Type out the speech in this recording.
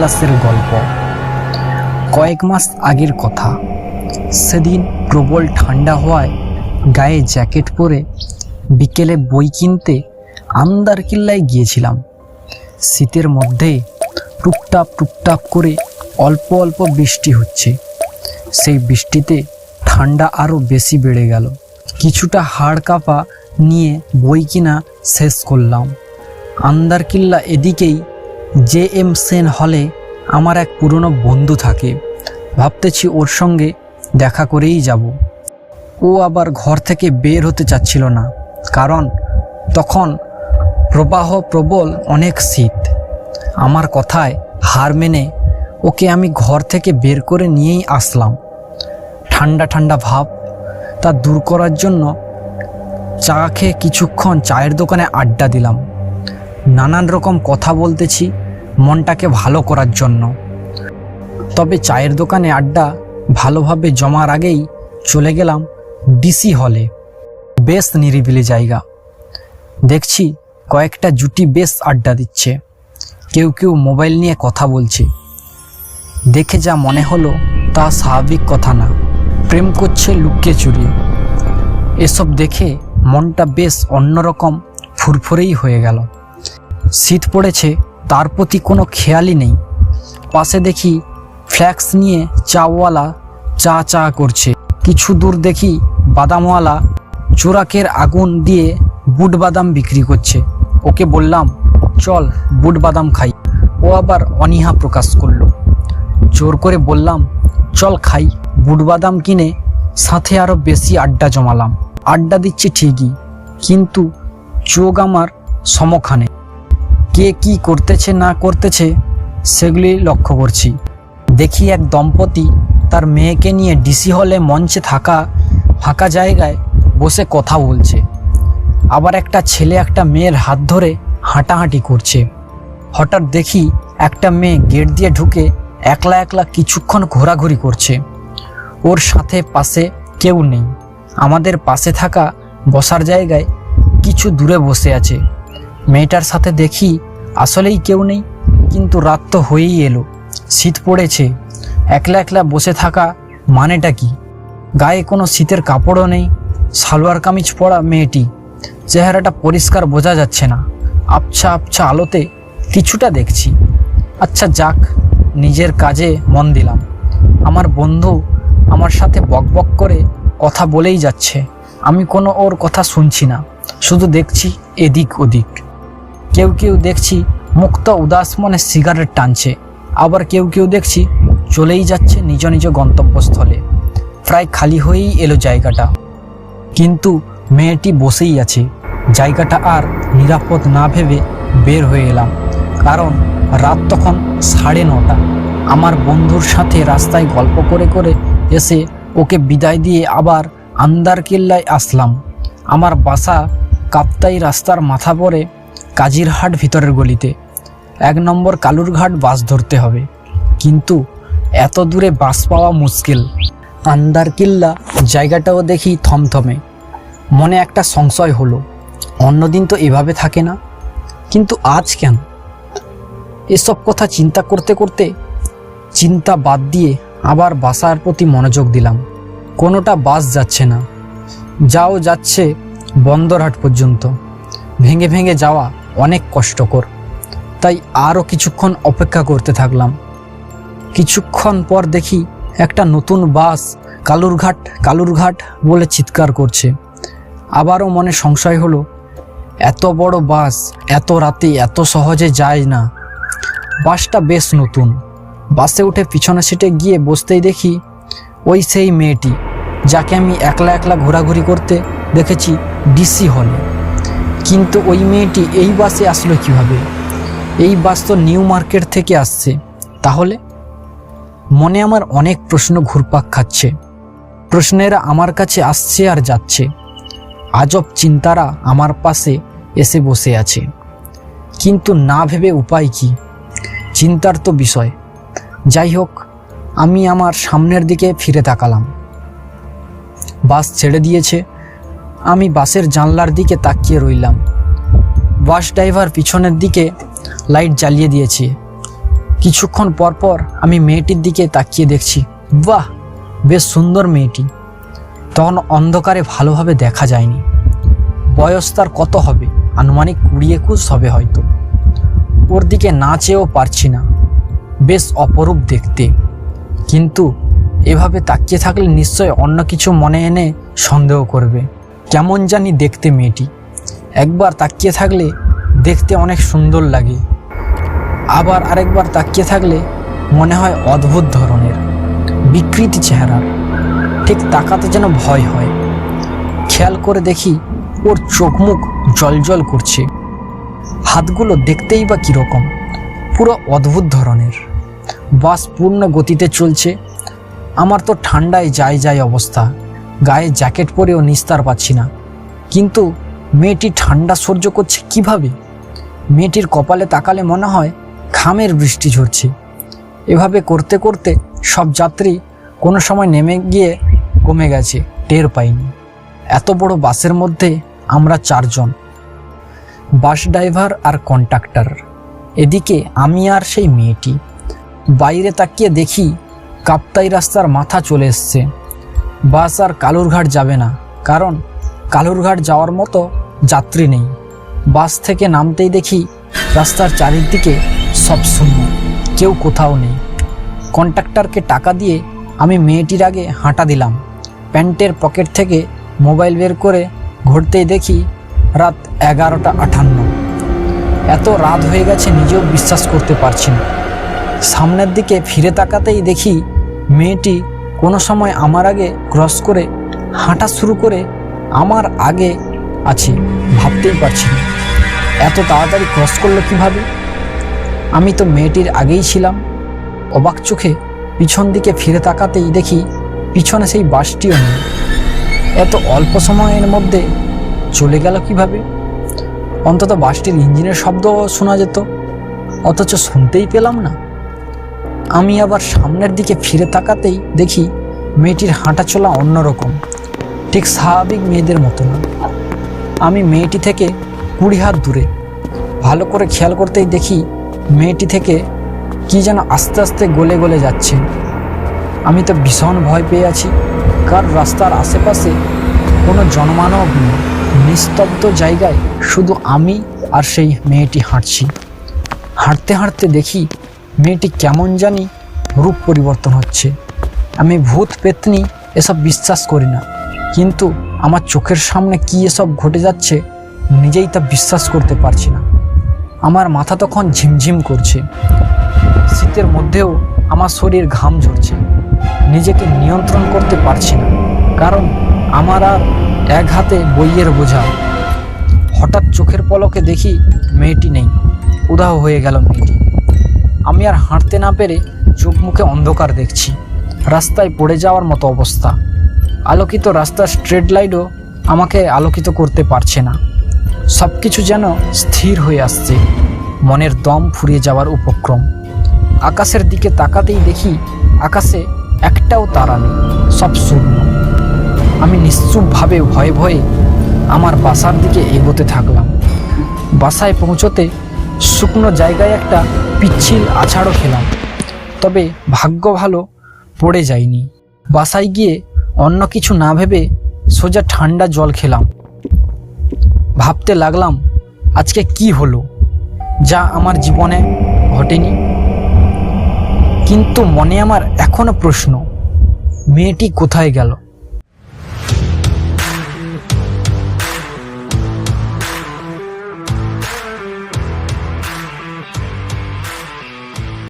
উল্লাসের গল্প। কয়েক মাস আগের কথা। সেদিন প্রবল ঠান্ডা হওয়ায় গায়ে জ্যাকেট পরে বিকেলে বই কিনতে আন্দারকিল্লায় গিয়েছিলাম। শীতের মধ্যে টুকটাপ টুকটাপ করে অল্প অল্প বৃষ্টি হচ্ছে। সেই বৃষ্টিতে ঠান্ডা আরও বেশি বেড়ে গেল। কিছুটা হাড় কাঁপা নিয়ে বই কিনা শেষ করলাম। আন্দারকিল্লা এদিকেই JM সেন হলে আমার এক পুরনো বন্ধু থাকে। ভাবতেছি ওর সঙ্গে দেখা করেই যাব। ও আবার ঘর থেকে বের হতে চাচ্ছিল না, কারণ তখন প্রবাহ প্রবল, অনেক শীত। আমার কথায় হার মেনে ওকে আমি ঘর থেকে বের করে নিয়েই আসলাম। ঠান্ডা ঠান্ডা ভাব তা দূর করার জন্য চা খেয়ে কিছুক্ষণ চায়ের দোকানে আড্ডা দিলাম। নানান রকম কথা বলতেছি মনটাকে ভালো করার জন্য। তবে চায়ের দোকানে আড্ডা ভালোভাবে জমার আগেই চলে গেলাম DC হলে। বেশ নিরিবিলি জায়গা। দেখছি কয়েকটা জুটি বেশ আড্ডা দিচ্ছে। কেউ কেউ মোবাইল নিয়ে কথা বলছে। দেখে যা মনে হলো তা স্বাভাবিক কথা না, প্রেম করছে লুকিয়ে চুরিয়ে। এসব দেখে মনটা বেশ অন্যরকম ফুরফুরেই হয়ে গেল। শীত পড়েছে, তার প্রতি কোনো খেয়ালই নেই। পাশে দেখি ফ্ল্যাক্স নিয়ে চাওয়ালা চা করছে। কিছু দূর দেখি বাদামওয়ালা চোরাকের আগুন দিয়ে বুট বাদাম বিক্রি করছে। ওকে বললাম, চল বুট বাদাম খাই। ও আবার অনীহা প্রকাশ করলো। জোর করে বললাম, চল খাই। বুট বাদাম কিনে সাথে আরও বেশি আড্ডা জমালাম। আড্ডা দিচ্ছি ঠিকই, কিন্তু চোখ আমার সমখানে। কে কি করতেছে না করতেছে সেগুলি লক্ষ্য করছি। দেখি এক দম্পতি তার মেয়েকে নিয়ে DC হলে মঞ্চে থাকা ফাঁকা জায়গায় বসে কথা বলছে। আবার একটা ছেলে একটা মেয়ের হাত ধরে হাঁটাহাঁটি করছে। হঠাৎ দেখি একটা মেয়ে গেট দিয়ে ঢুকে একলা একলা কিছুক্ষণ ঘোরাঘুরি করছে। ওর সাথে পাশে কেউ নেই। আমাদের পাশে থাকা বসার জায়গায় কিছু দূরে বসে আছে। মেয়েটার সাথে দেখি আসলেই কেউ নেই, কিন্তু রাত তো হয়েই এলো, শীত পড়েছে। একলা একলা বসে থাকা মানেটা কি? গায়ে কোনো শীতের কাপড়ও নেই। সালোয়ার কামিজ পরা মেয়েটি, চেহারাটা পরিষ্কার বোঝা যাচ্ছে না। আবছা আবছা আলোতে কিছুটা দেখছি। আচ্ছা যাক, নিজের কাজে মন দিলাম। আমার বন্ধু আমার সাথে বকবক করে কথা বলেই যাচ্ছে। আমি কোনো ওর কথা শুনছি না, শুধু দেখছি এদিক ওদিক। কেউ কেউ দেখছি মুক্ত উদাস মনে সিগারেট টানছে। আবার কেউ কেউ দেখছি চলেই যাচ্ছে নিজ নিজ গন্তব্যস্থলে। প্রায় খালি হয়েই এলো জায়গাটা, কিন্তু মেয়েটি বসেই আছে। জায়গাটা আর নিরাপদ না ভেবে বের হয়ে এলাম, কারণ রাত তখন 9:30। আমার বন্ধুর সাথে রাস্তায় গল্প করে করে এসে ওকে বিদায় দিয়ে আবার আন্দারকিল্লায় আসলাম। আমার বাসা কাপ্তাই রাস্তার মাথা পড়ে কাজিরহাট ভিতরের গলিতে। 1 নম্বর কালুরঘাট বাস ধরতে হবে, কিন্তু এত দূরে বাস পাওয়া মুশকিল। আন্দারকিল্লা জায়গাটাও দেখি থমথমে। মনে একটা সংশয় হলো, অন্যদিন তো এভাবে থাকে না, কিন্তু আজ কেন? এসব কথা চিন্তা করতে করতে চিন্তা বাদ দিয়ে আবার বাসার প্রতি মনোযোগ দিলাম। কোনোটা বাস যাচ্ছে না। যাও যাচ্ছে বন্দরহাট পর্যন্ত। ভেঙে ভেঙে যাওয়া অনেক কষ্টকর, তাই আরও কিছুক্ষণ অপেক্ষা করতে থাকলাম। কিছুক্ষণ পর দেখি একটা নতুন বাস কালুরঘাট কালুরঘাট বলে চিৎকার করছে। আবারও মনে সংশয় হলো, এত বড় বাস এত রাতে এত সহজে যায় না। বাসটা বেশ নতুন। বাসে উঠে পিছনের সিটে গিয়ে বসতেই দেখি ওই সেই মেয়েটি যাকে আমি একলা একলা ঘোরাঘুরি করতে দেখেছি DC হলে। কিন্তু ওই মেয়েটি এই বাসে আসলো কিভাবে? এই বাস তো নিউ মার্কেট থেকে আসছে। তাহলে মনে আমার অনেক প্রশ্ন ঘুরপাক খাচ্ছে। প্রশ্নেরা আমার কাছে আসছে আর যাচ্ছে। আজব চিন্তারা আমার পাশে এসে বসে আছে, কিন্তু না ভেবে উপায় কি? চিন্তার তো বিষয়। যাই হোক, আমি আমার সামনের দিকে ফিরে তাকালাম। বাস ছেড়ে দিয়েছে। আমি বাসের জানলার দিকে তাকিয়ে রইলাম। বাস ড্রাইভার পিছনের দিকে লাইট জ্বালিয়ে দিয়েছে। কিছুক্ষণ পর পর আমি মেয়েটির দিকে তাকিয়ে দেখছি, বাহ, বেশ সুন্দর মেয়েটি। তখন অন্ধকারে ভালোভাবে দেখা যায়নি। বয়স তার কত হবে, আনুমানিক 20-21 হবে হয়তো। ওর দিকে না চেয়েও পারছি না, বেশ অপরূপ দেখতে। কিন্তু এভাবে তাকিয়ে থাকলে নিশ্চয় অন্য কিছু মনে এনে সন্দেহ করবে। কেমন জানি দেখতে মেয়েটি, একবার তাকিয়ে থাকলে দেখতে অনেক সুন্দর লাগে, আবার আরেকবার তাকিয়ে থাকলে মনে হয় অদ্ভুত ধরনের, বিকৃতি চেহারার। ঠিক তাকাতে যেন ভয় হয়। খেয়াল করে দেখি ওর চোখ মুখ জলজল করছে, হাতগুলো দেখতেই বা কীরকম, পুরো অদ্ভুত ধরনের। বাস পূর্ণ গতিতে চলছে। আমার তো ঠান্ডায় যায় অবস্থা, গায়ে জ্যাকেট পরেও নিস্তার পাচ্ছি না। কিন্তু মেয়েটি ঠান্ডা সহ্য করছে কিভাবে? মেয়েটির কপালে তাকালে মনে হয় ঘামের বৃষ্টি ঝরছে। এভাবে করতে করতে সব যাত্রী কোনো সময় নেমে গিয়ে কমে গেছে, টের পাইনি। এত বড় বাসের মধ্যে আমরা 4 জন, বাস ড্রাইভার আর কন্ডাক্টর, এদিকে আমি আর সেই মেয়েটি। বাইরে তাকিয়ে দেখি কাপ্তাই রাস্তার মাথা চলে এসছে। বাস আর কালুরঘাট যাবে না, কারণ কালুরঘাট যাওয়ার মতো যাত্রী নেই। বাস থেকে নামতেই দেখি রাস্তার চারিদিকে সব শূন্য, কেউ কোথাও নেই। কন্ডাক্টরকে টাকা দিয়ে আমি মেয়েটির আগে হাঁটা দিলাম। প্যান্টের পকেট থেকে মোবাইল বের করে ঘুরতেই দেখি রাত 11:58। এত রাত হয়ে গেছে নিজেও বিশ্বাস করতে পারছি না। সামনের দিকে ফিরে তাকাতেই দেখি মেয়েটি কোনো সময় আমার আগে ক্রস করে হাঁটা শুরু করে আমার আগে আছে। ভাবতেই পারছি না এত তাড়াতাড়ি ক্রস করলো কিভাবে। আমি তো মেয়েটির আগেই ছিলাম। অবাক চোখে পিছন দিকে ফিরে তাকাতেই দেখি পিছনে সেই বাসটিও নেই। এত অল্প সময়ের মধ্যে চলে গেল কিভাবে? অন্তত বাসটির ইঞ্জিনের শব্দ শোনা যেত, অথচ শুনতেই পেলাম না। আমি আবার সামনের দিকে ফিরে তাকাতেই দেখি মেয়েটির হাঁটা চলা অন্যরকম, ঠিক স্বাভাবিক মেয়েদের মতো না। আমি মেয়েটি থেকে 20 হাত দূরে। ভালো করে খেয়াল করতেই দেখি মেয়েটি থেকে কি যেন আস্তে আস্তে গলে গলে যাচ্ছে। আমি তো ভীষণ ভয় পেয়ে আছি, কারণ রাস্তার আশেপাশে কোনো জনমানব নেই। নিস্তব্ধ জায়গায় শুধু আমি আর সেই মেয়েটি হাঁটছি। হাঁটতে হাঁটতে দেখি মেয়েটি কেমন জানি রূপ পরিবর্তন হচ্ছে। আমি ভূত পেতনি এসব বিশ্বাস করি না, কিন্তু আমার চোখের সামনে কি এসব ঘটে যাচ্ছে নিজেই তা বিশ্বাস করতে পারছি না। আমার মাথা তখন ঝিমঝিম করছে। শীতের মধ্যেও আমার শরীর ঘাম ঝরছে। নিজেকে নিয়ন্ত্রণ করতে পারছি না, কারণ আমার আর এক হাতে বইয়ের বোঝা। হঠাৎ চোখের পলকে দেখি মেয়েটি নেই, উধাও হয়ে গেল মেয়েটি। আমি আর হাঁটতে না পেরে চোখ মুখে অন্ধকার দেখছি। রাস্তায় পড়ে যাওয়ার মতো অবস্থা। আলোকিত রাস্তার স্ট্রিট লাইটও আমাকে আলোকিত করতে পারছে না। সব কিছু যেন স্থির হয়ে আসছে, মনের দম ফুরিয়ে যাওয়ার উপক্রম। আকাশের দিকে তাকাতেই দেখি আকাশে একটাও তারা নেই, সব শূন্য। আমি নিশ্চুপভাবে ভয়ে ভয়ে আমার বাসার দিকে এগোতে থাকলাম। বাসায় পৌঁছতে শুকনো জায়গায় একটা পিচ্ছিল আছাড়ও খেলাম, তবে ভাগ্য ভালো পড়ে যায়নি। বাসায় গিয়ে অন্য কিছু না ভেবে সোজা ঠান্ডা জল খেলাম। ভাবতে লাগলাম আজকে কি হলো, যা আমার জীবনে ঘটেনি। কিন্তু মনে আমার এখনো প্রশ্ন, মেয়েটি কোথায় গেল?